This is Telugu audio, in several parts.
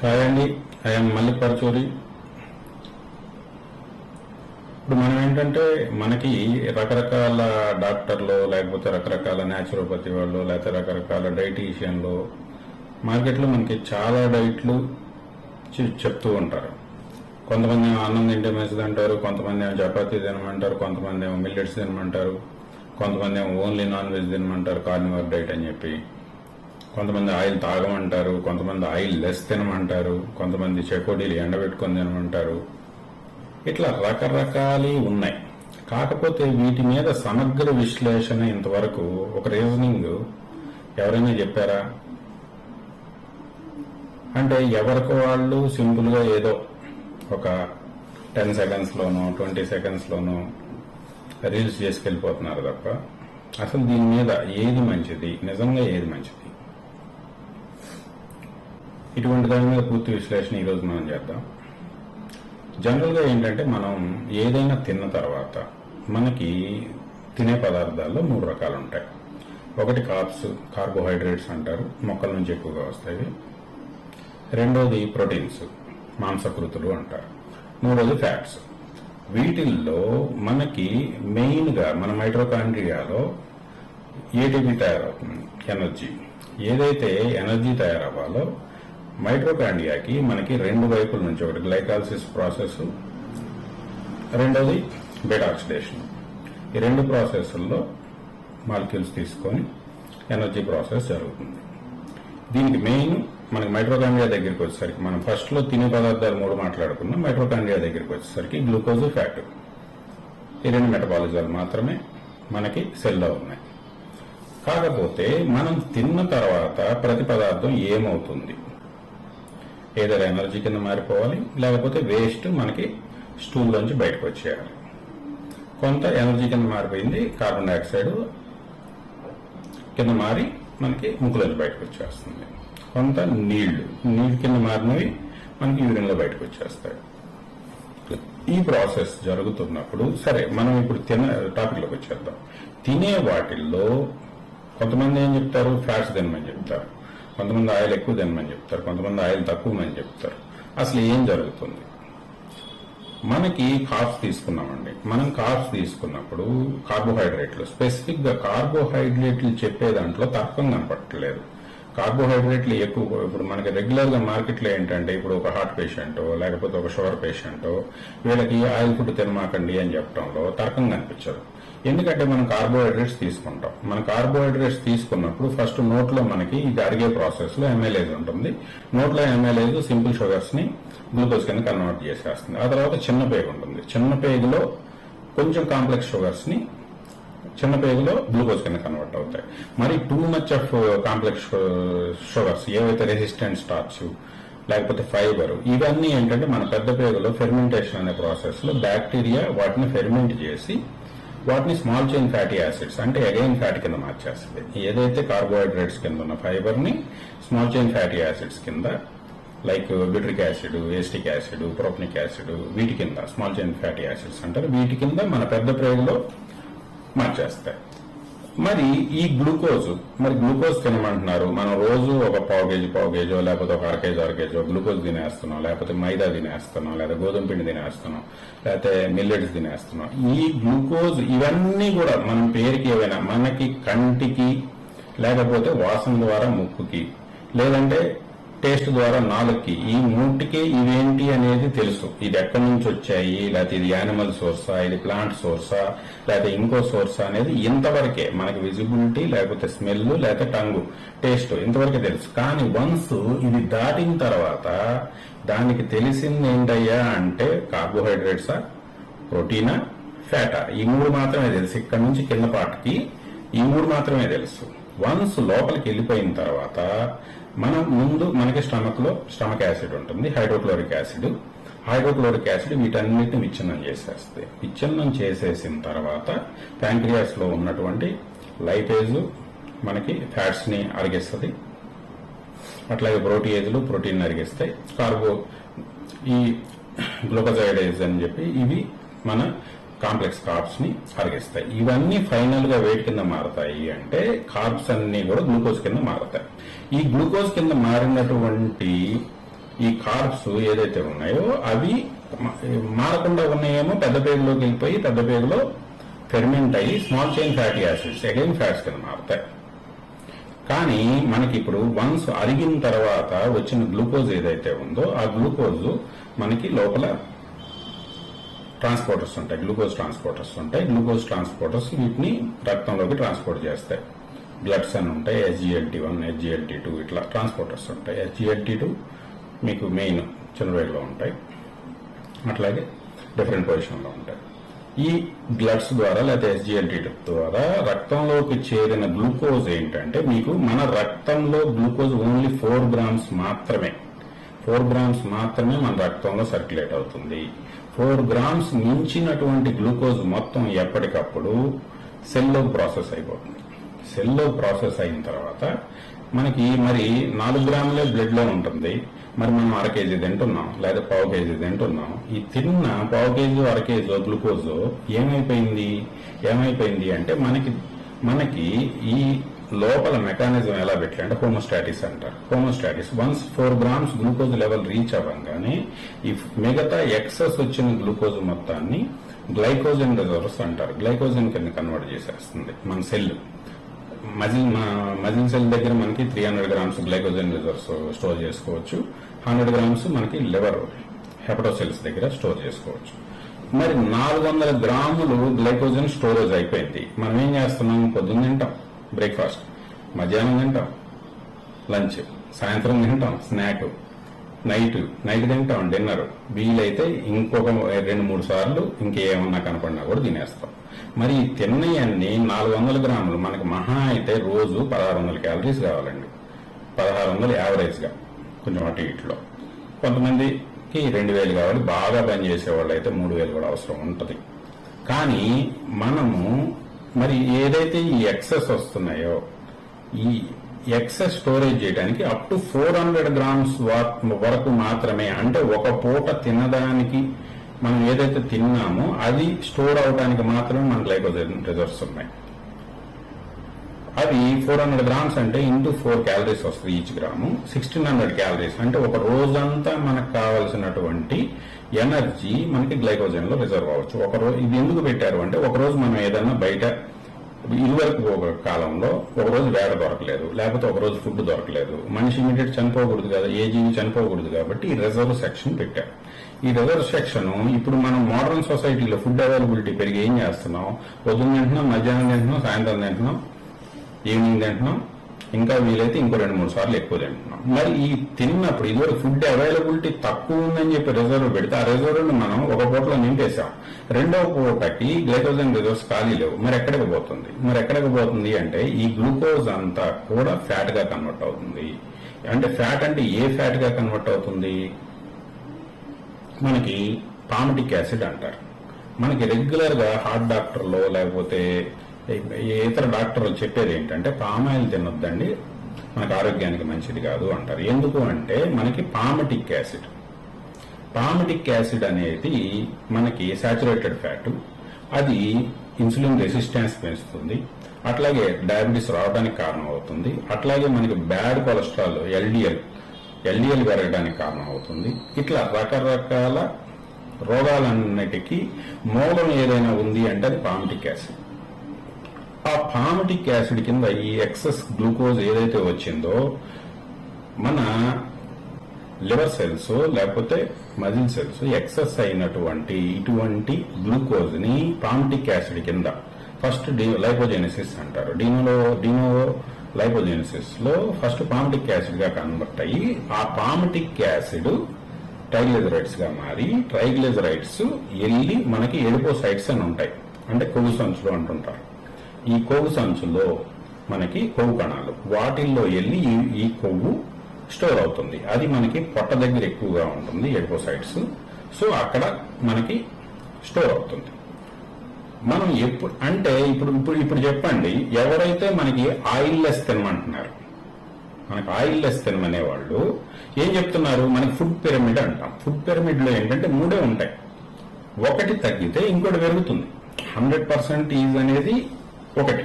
హాయ్ అండి, ఐఎమ్ మల్లిక్ పరచూరి. ఇప్పుడు మనం ఏంటంటే మనకి రకరకాల డాక్టర్లు, లేకపోతే రకరకాల న్యాచురోపతి వాళ్ళు, లేకపోతే రకరకాల డైటీషియన్లు మార్కెట్లో మనకి చాలా డైట్లు చెప్తూ ఉంటారు. కొంతమంది ఏమో అన్నం తింటే మంచిది అంటారు, కొంతమంది ఏమో చపాతీ తినమంటారు, కొంతమంది ఏమో మిల్లెట్స్ తినమంటారు, కొంతమంది ఏమో ఓన్లీ నాన్ వెజ్ తినమంటారు, కార్నివర్ డైట్ అని చెప్పి. కొంతమంది ఆయిల్ తాగమంటారు, కొంతమంది ఆయిల్ లెస్ తినమంటారు, కొంతమంది చెకోడీలు ఎండబెట్టుకొని తినమంటారు. ఇట్లా రకరకాలు ఉన్నాయి. కాకపోతే వీటి మీద సమగ్ర విశ్లేషణ ఇంతవరకు ఒక రీజనింగ్ ఎవరైనా చెప్పారా అంటే ఎవరికి వాళ్ళు సింపుల్ గా ఏదో ఒక 10 seconds లోనో 20 seconds లోనో రీల్స్ చేసుకెళ్ళిపోతున్నారు తప్ప అసలు దీని మీద ఏది మంచిది, నిజంగా ఏది మంచిది, ఇటువంటి దాని మీద పూర్తి విశ్లేషణ ఈరోజు మనం చేద్దాం. జనరల్గా ఏంటంటే మనం ఏదైనా తిన్న తర్వాత మనకి తినే పదార్థాల్లో 3 రకాలు ఉంటాయి. ఒకటి కార్బ్స్, కార్బోహైడ్రేట్స్ అంటారు, మొక్కల నుంచి ఎక్కువగా వస్తాయి. రెండోది ప్రోటీన్స్, మాంసకృతులు అంటారు. మూడోది ఫ్యాట్స్. వీటిల్లో మనకి మెయిన్గా మన మైటోకాండ్రియాలో ఏటీపీ తయారవుతుంది, ఎనర్జీ. ఏదైతే ఎనర్జీ తయారవ్వాలో మైటోకాండ్రియాకి మనకి 2 వైపుల నుంచి, ఒకటి గ్లైకాలసిస్ ప్రాసెస్, రెండోది బీటా ఆక్సిడేషన్. ఈ 2 ప్రాసెస్ల్లో మాలిక్యూల్స్ తీసుకొని ఎనర్జీ ప్రాసెస్ జరుగుతుంది. దీనికి మెయిన్ మనకి మైటోకాండ్రియా దగ్గరికి వచ్చేసరికి, మనం ఫస్ట్ లో తినే పదార్థాలు 3 మాట్లాడుకున్నాం. మైటోకాండ్రియా దగ్గరికి వచ్చేసరికి గ్లూకోజ్, ఫ్యాట్, ఈ 2 మెటబాలిజాలు మాత్రమే మనకి సెల్లో ఉన్నాయి. కాకపోతే మనం తిన్న తర్వాత ప్రతి పదార్థం ఏమవుతుంది, ఏదైనా ఎనర్జీ కింద మారిపోవాలి, లేకపోతే వేస్ట్ మనకి స్టూల్ నుంచి బయటకు వచ్చేయాలి. కొంత ఎనర్జీ కింద మారిపోయింది, కార్బన్ డైఆక్సైడ్ కింద మారి మనకి ముక్కులోంచి బయటకు వచ్చేస్తుంది. కొంత నీళ్లు కింద మారినవి మనకి యూరిన్లో బయటకు వచ్చేస్తాయి. ఈ ప్రాసెస్ జరుగుతున్నప్పుడు సరే మనం ఇప్పుడు టాపిక్లోకి వచ్చేద్దాం. తినే వాటిల్లో కొంతమంది ఏం చెప్తారు, ఫ్యాట్స్ తినమని చెప్తారు, కొంతమంది ఆయిల్ ఎక్కువ తినమని చెప్తారు, కొంతమంది ఆయిల్ తక్కువమని చెప్తారు. అసలు ఏం జరుగుతుంది? మనకి కార్బ్స్ తీసుకున్నామండి. మనం కార్బ్స్ తీసుకున్నప్పుడు కార్బోహైడ్రేట్లు, స్పెసిఫిక్ గా కార్బోహైడ్రేట్లు చెప్పే దాంట్లో తర్కం కనపడట్లేదు. కార్బోహైడ్రేట్లు ఎక్కువ. ఇప్పుడు మనకి రెగ్యులర్ గా మార్కెట్లో ఏంటంటే, ఇప్పుడు ఒక హార్ట్ పేషెంటో లేకపోతే ఒక షుగర్ పేషెంటో వీళ్ళకి ఆయిల్ ఫుడ్ తినమాకండి అని చెప్పడంలో తర్కం కనిపించదు. ఎందుకంటే మనం కార్బోహైడ్రేట్స్ తీసుకుంటాం. మన కార్బోహైడ్రేట్స్ తీసుకున్నప్పుడు ఫస్ట్ నోట్లో మనకి ఇది అరిగే ప్రాసెస్ లో ఎంఎల్ఏజ్ ఉంటుంది. నోట్లో ఎంఎల్ఏజ్ సింపుల్ షుగర్స్ ని గ్లూకోజ్ కింద కన్వర్ట్ చేసేస్తుంది. ఆ తర్వాత చిన్న పేగు ఉంటుంది. చిన్న పేగులో కొంచెం కాంప్లెక్స్ షుగర్స్ ని చిన్న పేగులో గ్లూకోజ్ కింద కన్వర్ట్ అవుతాయి. మరి too much of complex sugars, ఏవైతే రెసిస్టెంట్ స్టార్చ్ లేకపోతే ఫైబర్, ఇవన్నీ ఏంటంటే మన పెద్ద పేగులో ఫెర్మెంటేషన్ అనే ప్రాసెస్ లో బ్యాక్టీరియా వాటిని ఫెర్మెంట్ చేసి వాటిని స్మాల్ చైన్ ఫ్యాటీ యాసిడ్స్ అంటే అగైన్ ఫ్యాట్ కింద మార్చేస్తుంది. ఏదైతే కార్బోహైడ్రేట్స్ కింద ఉన్న ఫైబర్ ని స్మాల్ చైన్ ఫ్యాటీ యాసిడ్స్ కింద, like butyric acid, acetic acid, propionic acid, వీటి కింద స్మాల్ చైన్ ఫ్యాటీ యాసిడ్స్ అంటారు. వీటి కింద మన పెద్ద పేగులో మార్చేస్తాయి. మరి ఈ గ్లూకోజ్, మరి గ్లూకోజ్ తినమంటున్నారు. మనం రోజు ఒక పావు కేజీ లేకపోతే ఒక అర కేజీ గ్లూకోజ్ తినేస్తున్నాం, లేకపోతే మైదా తినేస్తున్నాం, లేదా గోధుమ పిండి తినేస్తున్నాం, లేకపోతే మిల్లెట్స్ తినేస్తున్నాం. ఈ గ్లూకోజ్ ఇవన్నీ కూడా మనం పేరుకి ఏవైనా మనకి కంటికి, లేకపోతే వాసన ద్వారా ముక్కుకి, లేదంటే టేస్ట్ ద్వారా నాలుగుకి, ఈ మూటికి ఇవేంటి అనేది తెలుసు. ఇది ఎక్కడి నుంచి వచ్చాయి, లేకపోతే ఇది యానిమల్ సోర్సా, ఇది ప్లాంట్ సోర్సా, లేకపోతే ఇంకో సోర్సా అనేది ఇంతవరకే మనకి విజిబిలిటీ, లేకపోతే స్మెల్, లేకపోతే టంగు, టేస్ట్ ఇంతవరకే తెలుసు. కానీ వన్స్ ఇది దాటిన తర్వాత దానికి తెలిసింది ఏంటయ్యా అంటే కార్బోహైడ్రేట్సా, ప్రోటీనా, ఫ్యాటా, ఈ 3 మాత్రమే తెలుసు. ఇక్కడ నుంచి కింద పాటికి ఈ 3 మాత్రమే తెలుసు. వన్స్ లోపలికి వెళ్ళిపోయిన తర్వాత మనం ముందు మనకి స్టమక్ యాసిడ్ ఉంటుంది, హైడ్రోక్లోరిక్ యాసిడ్ వీటన్నిటిని విచ్ఛిన్నం చేసేస్తుంది. విచ్ఛిన్నం చేసేసిన తర్వాత ప్యాంక్రియాస్ లో ఉన్నటువంటి లైపేజ్ మనకి ఫ్యాట్స్ ని అరిగిస్తుంది. అట్లాగే ప్రోటీయేజ్లు ప్రోటీన్ అరిగిస్తాయి. ఈ గ్లూకోజైడేజ్ అని చెప్పి ఇవి మన కాంప్లెక్స్ కార్బ్స్ ని అరిగిస్తాయి. ఇవన్నీ ఫైనల్ గా వేటి కింద మారతాయి అంటే కార్బ్స్ అన్ని కూడా గ్లూకోజ్ కింద మారతాయి. ఈ గ్లూకోజ్ కింద మారినటువంటి ఈ కార్బ్స్ ఏదైతే ఉన్నాయో అవి మారకుండా ఉన్నాయేమో పెద్ద పేగులోకి వెళ్ళిపోయి పెద్ద పేగులో ఫెర్మెంట్ అయ్యి small chain fatty acids again fats కింద మారుతాయి. కానీ మనకి ఇప్పుడు వన్స్ అరిగిన తర్వాత వచ్చిన గ్లూకోజ్ ఏదైతే ఉందో ఆ గ్లూకోజ్ మనకి లోపల ట్రాన్స్పోర్టర్స్ ఉంటాయి, గ్లూకోజ్ ట్రాన్స్పోర్టర్స్ ఉంటాయి. గ్లూకోజ్ ట్రాన్స్పోర్టర్స్ వీటిని రక్తంలోకి ట్రాన్స్పోర్ట్ చేస్తాయి. బ్లడ్స్ అని ఉంటాయి, SGLT1, SGLT2 ఇట్లా ట్రాన్స్పోర్టర్స్ ఉంటాయి. SGLT2 మీకు మెయిన్ చిన్నవేగులో ఉంటాయి, అట్లాగే డిఫరెంట్ పొజిషన్లో ఉంటాయి. ఈ బ్లడ్స్ ద్వారా లేదా SGLT2 ద్వారా రక్తంలోకి చేరిన గ్లూకోజ్ ఏంటంటే మీకు మన రక్తంలో గ్లూకోజ్ ఓన్లీ 4 గ్రామ్స్ మాత్రమే, 4 గ్రామ్స్ మాత్రమే మన రక్తంలో సర్క్యులేట్ అవుతుంది. 4 గ్రామ్స్ మించినటువంటి గ్లూకోజ్ మొత్తం ఎప్పటికప్పుడు సెల్లో ప్రాసెస్ అయిపోతుంది. సెల్లో ప్రాసెస్ అయిన తర్వాత మనకి మరి 4 గ్రాములే బ్లడ్ లో ఉంటుంది. మరి మనం 1/2 కేజీ తింటున్నాం లేదా 1/2 కేజీ తింటున్నాం. ఈ తిన్న 1/2 కేజీ 1/2 కేజీ గ్లూకోజ్ ఏమైపోయింది అంటే మనకి ఈ లోపల మెకానిజం ఎలా పెట్టారు అంటే హోమోస్టాటిస్ అంటారు. Homeostasis once 4 grams glucose level reach అవ్వగానే ఈ మిగతా ఎక్సెస్ వచ్చిన గ్లూకోజ్ మొత్తాన్ని గ్లైకోజన్ రిజర్వ్స్ అంటారు. గ్లైకోజన్ కింద కన్వర్ట్ చేసేస్తుంది మన సెల్. మజిల్ సెల్ దగ్గర మనకి 300 గ్రామ్స్ గ్లైకోజన్ రిజర్వ్స్ స్టోర్ చేసుకోవచ్చు. 100 గ్రామ్స్ మనకి లివర్ హెపటోసెల్స్ దగ్గర స్టోర్ చేసుకోవచ్చు. మరి 400 గ్రాములు గ్లైకోజన్ స్టోరేజ్ అయిపోయింది. మనం ఏం చేస్తున్నాం? పొద్దున్న తింటాం బ్రేక్ఫాస్ట్, మధ్యాహ్నం తింటాం లంచ్, సాయంత్రం తింటాం స్నాక్, నైట్ తింటాం డిన్నర్, వీలైతే ఇంకొక 2-3 సార్లు ఇంకేమన్నా కనపడినా కూడా తినేస్తాం. మరి తిన్నయన్ని 400 గ్రాములు మనకు మహా అయితే రోజు 1600 క్యాలరీస్ కావాలండి. 1600 యావరేజ్ గా, కొంచెం అటు ఇట్లో. కొంతమందికి 2000 కావాలి, బాగా పనిచేసే వాళ్ళు అయితే 3000 కూడా అవసరం ఉంటుంది. కానీ మనము మరి ఏదైతే ఈ ఎక్సెస్ వస్తున్నాయో ఈ ఎక్సెస్ స్టోరేజ్ చేయడానికి అప్ టు 400 గ్రామ్స్ వరకు మాత్రమే, అంటే ఒక పూట తినడానికి మనం ఏదైతే తిన్నామో అది స్టోర్ అవడానికి మాత్రమే మన గ్లైకోజన్ రిజర్వ్స్ ఉన్నాయి. అవి 400 గ్రామ్స్ అంటే ఇంటూ 4 క్యాలరీస్ వస్తుంది ఈచ్ గ్రాము. 1600 క్యాలరీస్ అంటే ఒక రోజంతా మనకు కావాల్సినటువంటి ఎనర్జీ మనకి గ్లైకోజన్ లో రిజర్వ్ అవ్వచ్చు. ఒక రోజు ఇది ఎందుకు పెట్టారు అంటే ఒక రోజు మనం ఏదైనా బయట ఇదివరకు ఒక కాలంలో ఒక రోజు వేడ దొరకలేదు, లేకపోతే ఒక రోజు ఫుడ్ దొరకలేదు, మనిషి ఇమీడియట్ చనిపోకూడదు కదా, ఏ జీవి చనిపోకూడదు కాబట్టి ఈ రిజర్వ్ సెక్షన్ పెట్టారు. ఈ రిజర్వ్ సెక్షన్ ఇప్పుడు మనం మోడర్న్ సొసైటీలో ఫుడ్ అవైలబిలిటీ పెరిగి ఏం చేస్తున్నాం? పొద్దున్న తింటున్నాం, మధ్యాహ్నం తింటున్నాం, సాయంత్రం తింటున్నాం, ఈవినింగ్ తింటున్నాం, ఇంకా వీలైతే ఇంకో 2-3 సార్లు ఎక్కువ తింటున్నాం. మరి ఈ తిన్నప్పుడు ఇదివరకు ఫుడ్ అవైలబిలిటీ తక్కువ ఉందని చెప్పి రిజర్వ్ పెడితే ఆ రిజర్వ్ మనం ఒక పూటలో నింపేశాం. రెండవ పూటకి గ్లైకోజన్ రిజర్వ్స్ ఖాళీ లేవు. మరి ఎక్కడికి పోతుంది అంటే ఈ గ్లూకోజ్ అంతా కూడా ఫ్యాట్ గా కన్వర్ట్ అవుతుంది. అంటే ఫ్యాట్ అంటే ఏ ఫ్యాట్ గా కన్వర్ట్ అవుతుంది? మనకి పామిటిక్ యాసిడ్ అంటారు. మనకి రెగ్యులర్ గా హార్ట్ డాక్టర్లో లేకపోతే ఇతర డాక్టర్లు చెప్పేది ఏంటంటే పామాయిల్ తినొద్దండి, మనకు ఆరోగ్యానికి మంచిది కాదు అంటారు. ఎందుకు అంటే మనకి పామిటిక్ యాసిడ్ అనేది మనకి సాచురేటెడ్ ఫ్యాట్, అది ఇన్సులిన్ రెసిస్టెన్స్ పెంచుతుంది, అట్లాగే డయాబెటీస్ రావడానికి కారణం అవుతుంది, అట్లాగే మనకి బ్యాడ్ కొలెస్ట్రాల్ ఎల్డిఎల్ పెరగడానికి కారణం అవుతుంది. ఇట్లా రకరకాల రోగాలన్నిటికీ మూలం ఏదైనా ఉంది అంటే అది పామిటిక్ యాసిడ్. ఆ పామిటిక్ యాసిడ్ కింద ఈ ఎక్సెస్ గ్లూకోజ్ ఏదైతే వచ్చిందో మన లివర్ సెల్స్ లేకపోతే మజిల్ సెల్స్ ఎక్సెస్ అయినటువంటి ఇటువంటి గ్లూకోజ్ ని పామిటిక్ యాసిడ్ కింద ఫస్ట్ లైపోజెనిసిస్ అంటారు. డీనో లైపోజెనిసిస్ లో ఫస్ట్ పామిటిక్ యాసిడ్ గా కన్వర్ట్ అయ్యి ఆ పామిటిక్ యాసిడ్ ట్రైగ్లిజరైడ్స్ గా మారి ట్రైగ్లిజరైడ్స్ వెళ్ళి మనకి ఎడిపోసైట్స్ అని ఉంటాయి, అంటే కొవ్వు సంచులు అంటుంటారు. ఈ కొవ్వు సంచుల్లో మనకి కొవ్వు కణాలు, వాటిల్లో వెళ్ళి ఈ కొవ్వు స్టోర్ అవుతుంది. అది మనకి పొట్ట దగ్గర ఎక్కువగా ఉంటుంది ఎడిపోసైట్స్. సో అక్కడ మనకి స్టోర్ అవుతుంది. మనం ఎప్పుడు అంటే ఇప్పుడు చెప్పండి, ఎవరైతే మనకి ఆయిల్ లెస్ తినమంటున్నారు, మనకి ఆయిల్ లెస్ తినమనే వాళ్ళు ఏం చెప్తున్నారు? మనకి ఫుడ్ పిరమిడ్ అంటాం. ఫుడ్ పిరమిడ్ లో ఏంటంటే 3 ఉంటాయి. ఒకటి తగ్గితే ఇంకోటి పెరుగుతుంది. 100% ఈజ్ అనేది ఒకటి.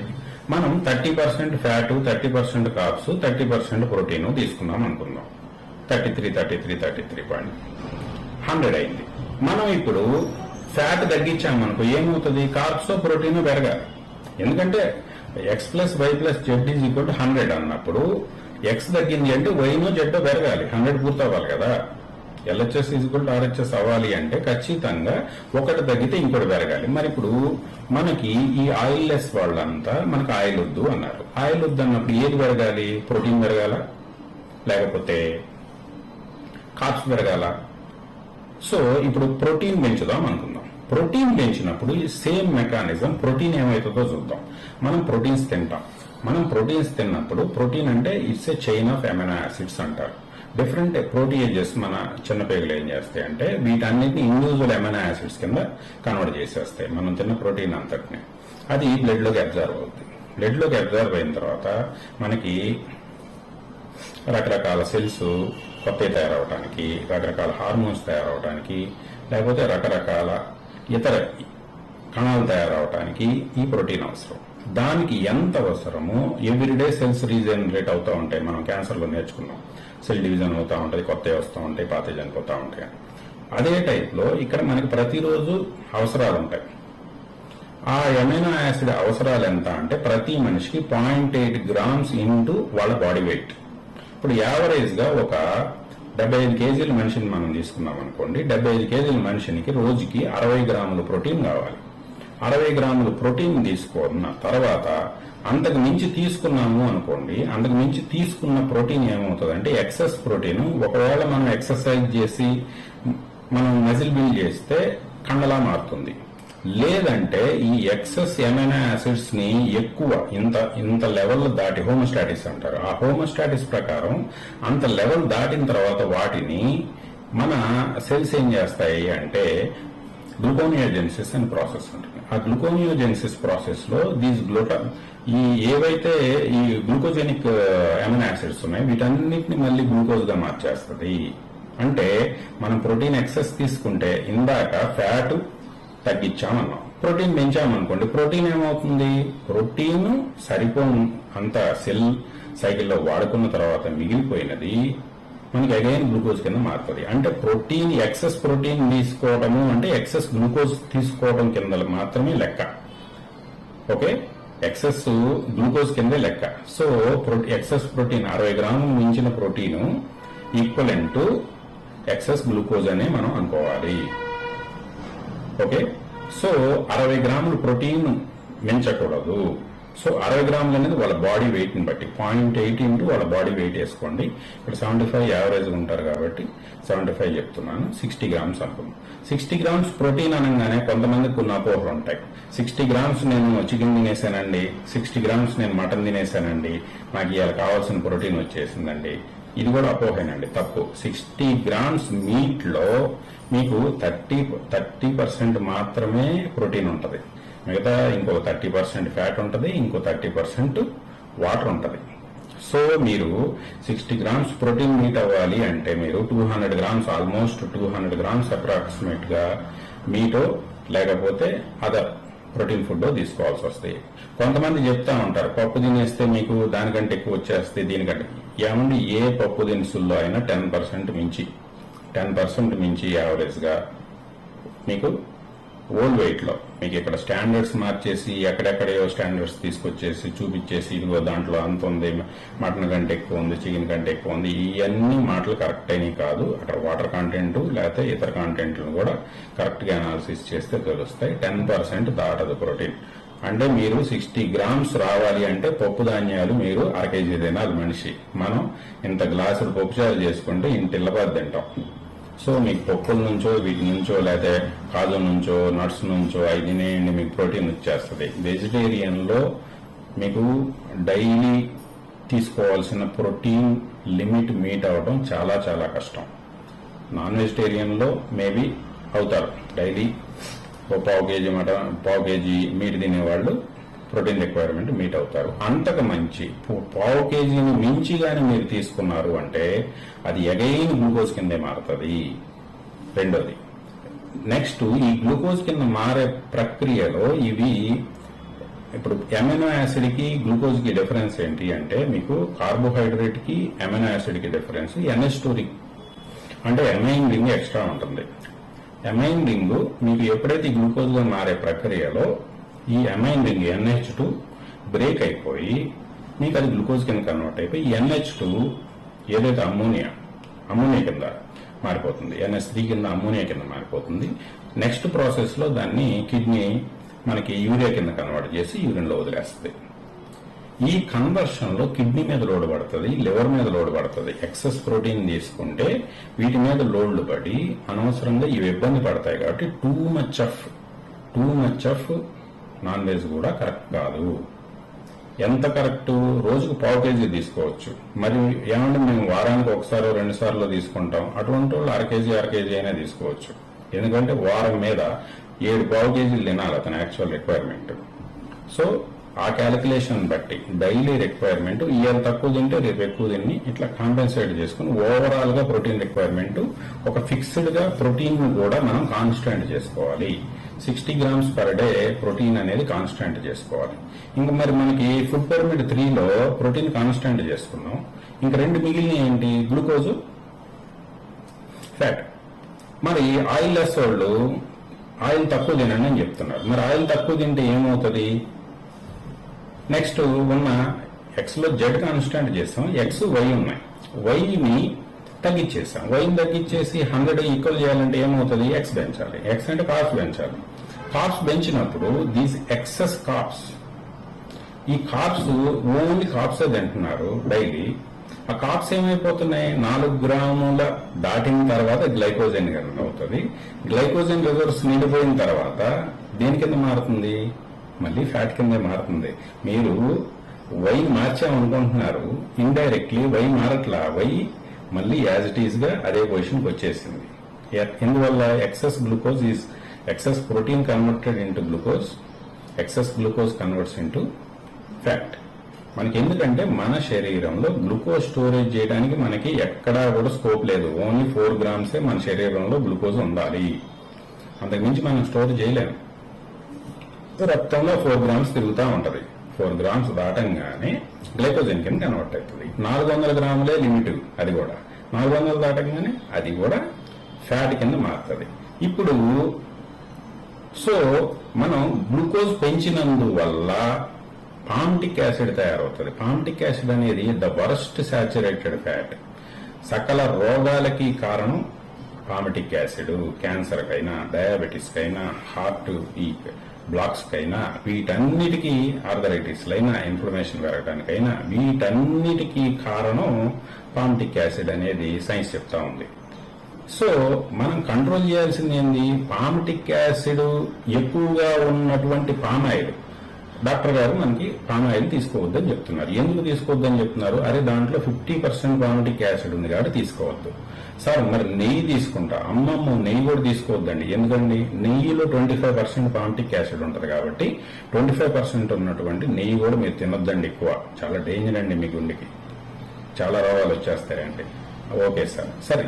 మనం 30% ఫ్యాట్, 30% కార్బ్స్, 30% ప్రోటీన్ తీసుకున్నాం అనుకుందాం. 100 అయింది. మనం ఇప్పుడు ఫ్యాట్ తగ్గించామనుకో ఏమవుతుంది, కార్బ్స్ ప్రోటీన్ పెరగాలి. ఎందుకంటే X plus Y plus Z is equal to 100 అన్నప్పుడు ఎక్స్ తగ్గింది అంటే వైనో జెడ్ పెరగాలి, 100 పూర్తవ్వాలి కదా. LHS is equal to RHS అవ్వాలి అంటే ఖచ్చితంగా ఒకటి తగ్గితే ఇంకోటి పెరగాలి. మరి ఇప్పుడు మనకి ఈ ఆయిల్ లెస్ వాళ్ళంతా మనకు ఆయిల్ వద్దు అన్నారు. ఆయిల్ వద్దు అన్నప్పుడు ఏది పెరగాలి, ప్రోటీన్ పెరగాల లేకపోతే కార్బ్స్ పెరగాల? సో ఇప్పుడు ప్రోటీన్ పెంచుదాం అనుకుందాం. ప్రోటీన్ పెంచినప్పుడు ఈ సేమ్ మెకానిజం ప్రోటీన్ ఏమవుతుందో చూద్దాం. మనం ప్రోటీన్స్ తింటాం. మనం ప్రోటీన్స్ తిన్నప్పుడు ప్రోటీన్ అంటే it's a chain of amino acids అంటారు. డిఫరెంట్ ప్రోటీయేజెస్ మన చిన్నపేగులు ఏం చేస్తాయి అంటే వీటన్నిటిని ఇండివిజువల్ అమైనో యాసిడ్స్ కింద కన్వర్ట్ చేసేస్తాయి మనం తిన్న ప్రోటీన్ అంతటిని. అది బ్లడ్ లోకి అబ్జర్వ్ అవుతుంది. బ్లడ్ లోకి అబ్జర్వ్ అయిన తర్వాత మనకి రకరకాల సెల్స్ కొత్తవి తయారవడానికి, రకరకాల హార్మోన్స్ తయారవడానికి, లేకపోతే రకరకాల ఇతర కణాలు తయారవడానికి ఈ ప్రోటీన్ అవసరం. దానికి ఎంత అవసరమో ఎవ్రీడే సెల్స్ రీజనరేట్ అవుతూ ఉంటాయి. మనం క్యాన్సర్లో నేర్చుకున్నాం, సెల్ డివిజన్ అవుతూ ఉంటుంది, కొత్తవి వస్తూ ఉంటాయి, పాత చనిపోతూ ఉంటాయి. అదే టైప్లో ఇక్కడ మనకి ప్రతిరోజు అవసరాలు ఉంటాయి. ఆ అమైనో యాసిడ్ అవసరాలు ఎంత అంటే ప్రతి మనిషికి 0.8 grams ఇంటూ వాళ్ళ బాడీ వెయిట్. ఇప్పుడు యావరేజ్ గా ఒక 75 kg మనిషిని మనం తీసుకున్నాం అనుకోండి. 75 kg మనిషికి రోజుకి 60 grams ప్రోటీన్ కావాలి. 60 grams ప్రోటీన్ తీసుకున్న తర్వాత అంతకు మించి తీసుకున్నాము అనుకోండి, అంతకు మించి తీసుకున్న ప్రోటీన్ ఏమవుతుందంటే ఎక్సెస్ ప్రోటీన్. ఒకవేళ మనం ఎక్సర్సైజ్ చేసి మనం మజిల్ బిల్డ్ చేస్తే కండలా మారుతుంది. లేదంటే ఈ ఎక్సెస్ అమైనో యాసిడ్స్ ని ఎక్కువ ఇంత లెవెల్ దాటి హోమోస్టాటిస్ అంటారు. ఆ హోమోస్టాటిస్ ప్రకారం అంత లెవెల్ దాటిన తర్వాత వాటిని మన సెల్స్ ఏం చేస్తాయి అంటే గ్లూకోనియోజెన్సిస్ అనే ప్రాసెస్ ఉంటుంది. ఆ గ్లూకోనియోజెన్సిస్ ప్రాసెస్ లో ఈ ఏవైతే ఈ గ్లూకోజెనిక్ అమైనో యాసిడ్స్ ఉన్నాయో వీటన్నిటిని మళ్ళీ గ్లూకోజ్ గా మార్చేస్తుంది. అంటే మనం ప్రోటీన్ ఎక్సెస్ తీసుకుంటే ఇందాక ఫ్యాట్ తగ్గించామన్నాం, ప్రోటీన్ పెంచామనుకోండి, ప్రోటీన్ ఏమవుతుంది, ప్రోటీన్ సరిపోను అంత సెల్ సైకిల్లో వాడుకున్న తర్వాత మిగిలిపోయినది మనకి అగైన్ గ్లూకోజ్ కింద మారుతుంది. అంటే ప్రోటీన్ ఎక్సెస్ ప్రోటీన్ తీసుకోవడము అంటే ఎక్సెస్ గ్లూకోజ్ తీసుకోవడం కింద మాత్రమే లెక్క. ఓకే, ఎక్సెస్ గ్లూకోజ్ కిందే లెక్క. సో ఎక్సెస్ ప్రోటీన్ 60 grams మించిన protein equivalent to excess glucose అనే మనం అనుకోవాలి. ఓకే, సో 60 grams ప్రోటీన్ మించకూడదు. సో 60 grams అనేది వాళ్ళ బాడీ వెయిట్ ని బట్టి 0.8 ఇంటూ వాళ్ళ బాడీ వెయిట్ వేసుకోండి. ఇక్కడ 75 యావరేజ్ ఉంటారు కాబట్టి 75 చెప్తున్నాను. 60 grams అనుకుందాం. 60 grams ప్రోటీన్ అనగానే కొంతమందికి కొన్ని అపోహలు ఉంటాయి. 60 grams నేను చికెన్ తినేసానండి, 60 grams నేను మటన్ తినేసానండి, నాకు ఇవాళ కావాల్సిన ప్రోటీన్ వచ్చేసిందండి. ఇది కూడా అపోహేనండి, తప్పు. 60 grams మీట్ లో మీకు 30% మాత్రమే ప్రోటీన్ ఉంటుంది. మిగతా ఇంకో 30% ఫ్యాట్ ఉంటుంది, ఇంకో 30% వాటర్ ఉంటుంది. సో మీరు 60 grams ప్రోటీన్ మీట్ అవ్వాలి అంటే మీరు 200 grams, ఆల్మోస్ట్ 200 grams అప్రాక్సిమేట్ గా మీటో లేకపోతే అదర్ ప్రోటీన్ ఫుడ్ తీసుకోవాల్సి వస్తాయి. కొంతమంది చెప్తా ఉంటారు పప్పు తినేస్తే మీకు దానికంటే ఎక్కువ వచ్చేస్తే దీనికంటే. ఏమండి, ఏ పప్పు దినుసుల్లో అయినా 10% మించి యావరేజ్ గా మీకు ఓల్డ్ వెయిట్ లో మీకు ఇక్కడ స్టాండర్డ్స్ మార్చేసి ఎక్కడెక్కడో స్టాండర్డ్స్ తీసుకొచ్చేసి చూపించేసి ఇదిగో దాంట్లో అంత ఉంది, మటన్ కంటే ఎక్కువ ఉంది, చికెన్ కంటే ఎక్కువ ఉంది, ఇవన్నీ మాటలు కరెక్ట్ అయినవి కాదు. అక్కడ వాటర్ కంటెంట్ లేకపోతే ఇతర కంటెంట్లను కూడా కరెక్ట్ గా అనాలిసిస్ చేస్తే తెలుస్తాయి. 10% దాటదు ప్రోటీన్. అంటే మీరు 60 grams రావాలి అంటే పప్పు ధాన్యాలు మీరు 1 kg తినాలి మనిషి. మనం ఇంత గ్లాసులు పప్పుచారు చేసుకుంటే ఇంటిల్లపాది తింటాం. సో మీకు పప్పుల నుంచో వీటి నుంచో లేకపోతే కాజు నుంచో నట్స్ నుంచో అవి తినేయండి, మీకు ప్రోటీన్ వచ్చేస్తుంది. వెజిటేరియన్ లో మీకు డైలీ తీసుకోవాల్సిన ప్రోటీన్ లిమిట్ మీట్ అవ్వడం చాలా చాలా కష్టం. నాన్ వెజిటేరియన్ లో మేబీ అవుతారు, డైలీ ఒక పావు కేజీ మీట్ తినేవాళ్ళు ప్రోటీన్ రిక్వైర్మెంట్ మీట్ అవుతారు. అంతకు మంచి 1/2 kgని మించి గాని మీరు తీసుకున్నారు అంటే అది అగైన్ గ్లూకోజ్ కిందే మారుతుంది. రెండోది, నెక్స్ట్ ఈ గ్లూకోజ్ కింద మారే ప్రక్రియలో ఇవి ఇప్పుడు అమైనో యాసిడ్ కి గ్లూకోజ్ కి డిఫరెన్స్ ఏంటి అంటే, మీకు కార్బోహైడ్రేట్ కి అమైనో యాసిడ్ కి డిఫరెన్స్ NH2 అంటే అమైన్ రింగ్ ఎక్స్ట్రా ఉంటుంది. అమైన్ రింగ్ మీకు ఎప్పుడైతే గ్లూకోజ్ గా మారే ప్రక్రియలో ఈ అమైన్ రింగ్ NH2 బ్రేక్ అయిపోయి మీకు అది గ్లూకోజ్ కింద కన్వర్ట్ అయిపోయి NH2 ఏదైతే అమ్మోనియా కింద మారిపోతుంది, NH3 కింద అమ్మోనియా కింద మారిపోతుంది. నెక్స్ట్ ప్రాసెస్ లో దాన్ని కిడ్నీ మనకి యూరియా కింద కన్వర్ట్ చేసి యూరిన్ లో వదిలేస్తుంది. ఈ కన్వర్షన్ లో కిడ్నీ మీద లోడ్ పడుతుంది, లివర్ మీద లోడ్ పడుతుంది. ఎక్సెస్ ప్రోటీన్ తీసుకుంటే వీటి మీద లోడ్లు పడి అనవసరంగా ఇవి ఇబ్బంది పడతాయి. కాబట్టి two much of non veg కూడా కరెక్ట్ కాదు. ఎంత కరెక్ట్? రోజుకు 1/2 kg తీసుకోవచ్చు. మరి ఏమంటే మేము వారానికి ఒకసారి 2 సార్లు తీసుకుంటాం, అటువంటి వాళ్ళు 1/2 kg అయినా తీసుకోవచ్చు. ఎందుకంటే వారం మీద 7 kg తినాలి అతని యాక్చువల్ రిక్వైర్మెంట్. సో ఆ క్యాలిక్యులేషన్ బట్టి డైలీ రిక్వైర్మెంట్ ఇవాళ తక్కువ తింటే రేపు ఎక్కువ తిని ఇట్లా కాంపెన్సేట్ చేసుకుని ఓవరాల్ గా ప్రోటీన్ రిక్వైర్మెంట్ ఒక ఫిక్స్డ్ గా ప్రోటీన్ కూడా మనం కాన్స్టాంట్ చేసుకోవాలి. 60 grams per డే ప్రోటీన్ అనేది కాన్స్టాంట్ చేసుకోవాలి. ఇంకా మరి మనకి ఫుడ్ పిరమిడ్ 3లో ప్రోటీన్ కాన్స్టాంట్ చేసుకున్నాం. ఇంకా 2 మిగిలిన ఏంటి? Glucose, fat. మరి ఆయిల్ లెస్ వాళ్ళు ఆయిల్ తక్కువ తినండి అని చెప్తున్నారు. మరి ఆయిల్ తక్కువ తింటే ఏమవుతుంది? నెక్స్ట్ ఉన్న ఎక్స్ లో జెడ్ కాన్స్టాంట్ చేస్తాం, ఎక్స్ వై ఉన్నాయి, వైని తగ్గించేసాం. వైని తగ్గించేసి 100 ఈక్వల్ చేయాలంటే ఏమవుతుంది? ఎక్స్ పెంచాలి. ఎక్స్ అంటే కార్బ్స్ పెంచాలి. కార్బ్స్ పెంచినప్పుడు దీస్ ఎక్సెస్ కార్బ్స్, ఈ కార్బ్స్ ఓన్లీ కార్బ్స్ తింటున్నారు డైలీ. ఆ కార్బ్స్ ఏమైపోతున్నాయి? 4 గ్రాముల దాటిన తర్వాత గ్లైకోజన్ కింద అవుతుంది. గ్లైకోజన్ రిజర్వ్స్ నిండిపోయిన తర్వాత దేని కింద మారుతుంది? మళ్ళీ ఫ్యాట్ కింద మారుతుంది. మీరు వైన్ మార్చామనుకుంటున్నారు, ఇండైరెక్ట్లీ వై మారట్లా. వై మళ్ళీ యాజ్ ఇట్ ఈస్ గా అదే పొజిషన్కి వచ్చేసింది. ఎందువల్ల? Excess protein converted into glucose, excess glucose converts into fat. మనకి ఎందుకంటే మన శరీరంలో గ్లూకోజ్ స్టోరేజ్ చేయడానికి మనకి ఎక్కడా కూడా స్కోప్ లేదు. ఓన్లీ 4 grams మన శరీరంలో గ్లూకోజ్ ఉండాలి, అంతకుమించి మనం స్టోర్ చేయలేము. రక్తంలో 4 grams తిరుగుతూ ఉంటది. 4 grams దాటంగానే గ్లైకోజన్ కింద కన్వర్ట్ అవుతుంది. 400 గ్రాములే లిమిట్, అది కూడా 400 దాటంగానే అది కూడా ఫ్యాట్ కింద మారుతుంది. ఇప్పుడు సో మనం గ్లూకోజ్ పెంచినందువల్ల పామిటిక్ యాసిడ్ తయారవుతుంది. పామిటిక్ యాసిడ్ అనేది ద వరస్ట్ సాచురేటెడ్ ఫ్యాట్. సకల రోగాలకి కారణం పామిటిక్ యాసిడ్. క్యాన్సర్ కైనా, డయాబెటీస్ కైనా, హార్ట్ ఈ బ్లాక్స్ కైనా, వీటన్నిటికీ ఆర్థరైటిస్ లైనా, ఇన్ఫ్లమేషన్ పెరగడానికైనా వీటన్నిటికీ కారణం పామిటిక్ యాసిడ్ అనేది సైన్స్ చెప్తా ఉంది. సో మనం కంట్రోల్ చేయాల్సింది ఏంది? పామిటిక్ యాసిడ్ ఎక్కువగా ఉన్నటువంటి పామాయిల్. డాక్టర్ గారు మనకి పామాయిల్ తీసుకోవద్దని చెప్తున్నారు. ఎందుకు తీసుకోవద్దని చెప్తున్నారు? అరే దాంట్లో 50% పామిటిక్ యాసిడ్ ఉంది కాబట్టి తీసుకోవద్దు. సార్ మరి నెయ్యి తీసుకుంటా, అమ్మమ్మ నెయ్యి కూడా తీసుకోవద్దండి. ఎందుకండి? నెయ్యిలో 25% పామిటిక్ యాసిడ్ ఉంటుంది కాబట్టి 25% ఉన్నటువంటి నెయ్యి కూడా మీరు తినొద్దండి. ఎక్కువ చాలా డేంజర్ అండి, మీ గుండెకి చాలా రోగాలు వచ్చేస్తాయండి. Okay sir. సరే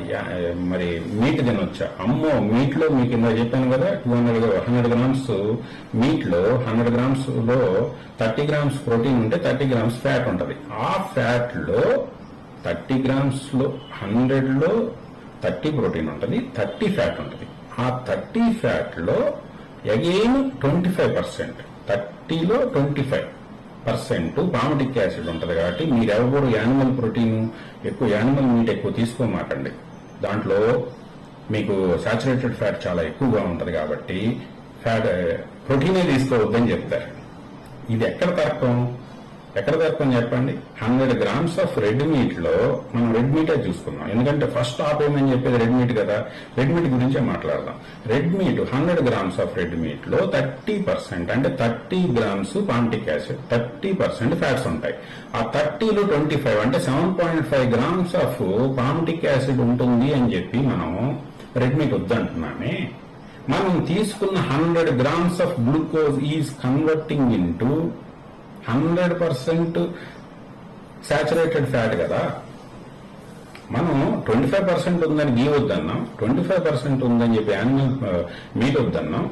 మరి మీట్ తినొచ్చా? అమ్మో, మీట్ లో మీకు ఇందా చెప్పాను కదా, 100 grams మీట్ లో 100 grams లో 30 grams ప్రోటీన్ ఉంటే 30 grams ఫ్యాట్ ఉంటది. ఆ ఫ్యాట్ లో 30 grams లో 100 లో 30 ప్రోటీన్ ఉంటది, 30 ఫ్యాట్ ఉంటది. ఆ 30 ఫ్యాట్ లో అగైన్ 25%, 30లో 25% పామిటిక్ యాసిడ్ ఉంటది. కాబట్టి మీరెవరు యానిమల్ ప్రోటీన్ ఎక్కువ, యానిమల్ మీట్ ఎక్కువ తీసుకోమాకండి. దాంట్లో మీకు సాచురేటెడ్ ఫ్యాట్ చాలా ఎక్కువగా ఉంటది కాబట్టి ప్రోటీనే తీసుకోవద్దని చెప్తారు. ఇది ఎక్కడ తర్కం చెప్పండి? 100 grams ఆఫ్ రెడ్ మీట్ లో మనం రెడ్ మీటే చూసుకున్నాం. ఎందుకంటే ఫస్ట్ ఆపేమని చెప్పేది రెడ్ మీట్ కదా, రెడ్ మీట్ గురించే మాట్లాడదాం. Red meat 100 grams of red meat లో 30% అంటే 30 grams పామిటిక్ యాసిడ్, 30% ఫ్యాట్స్ ఉంటాయి. ఆ 30లో 25 అంటే 7.5 grams ఆఫ్ పామిటిక్ యాసిడ్ ఉంటుంది అని చెప్పి మనం రెడ్ మీట్ వద్దంటున్నామే. మనం తీసుకున్న 100 grams of glucose is converting into 100% saturated fat కదా. మనం 25% ఉందని గీ వద్దన్నాం, 25% ఉందని చెప్పి యానిమల్ మీట్ వద్దన్నాం.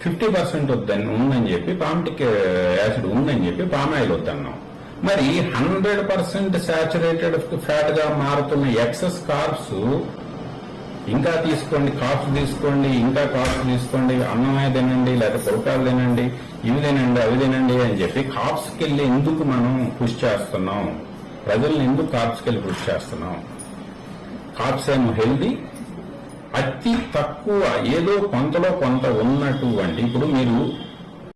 50% ఉందని చెప్పి పామిటిక్ యాసిడ్ ఉందని చెప్పి పామ్ ఆయిల్ వద్దన్నాం. మరి 100% సాచురేటెడ్ ఫ్యాట్ గా మారుతున్న ఎక్సెస్ కార్బ్స్ ఇంకా తీసుకోండి, కార్బ్స్ తీసుకోండి, ఇంకా కార్బ్స్ తీసుకోండి, అన్నమే తినండి, లేకపోతే పుల్కాలు తినండి, ఇవి తినండి, అవి తినండి అని చెప్పి కార్బ్స్కి వెళ్ళి ఎందుకు మనం పుష్ చేస్తున్నాం? ప్రజల్ని ఎందుకు కార్బ్స్కి వెళ్ళి పుష్ చేస్తున్నాం? కార్బ్స్ ఏమో హెల్దీ, అతి తక్కువ ఏదో కొంతలో కొంత ఉన్నటువంటి, ఇప్పుడు మీరు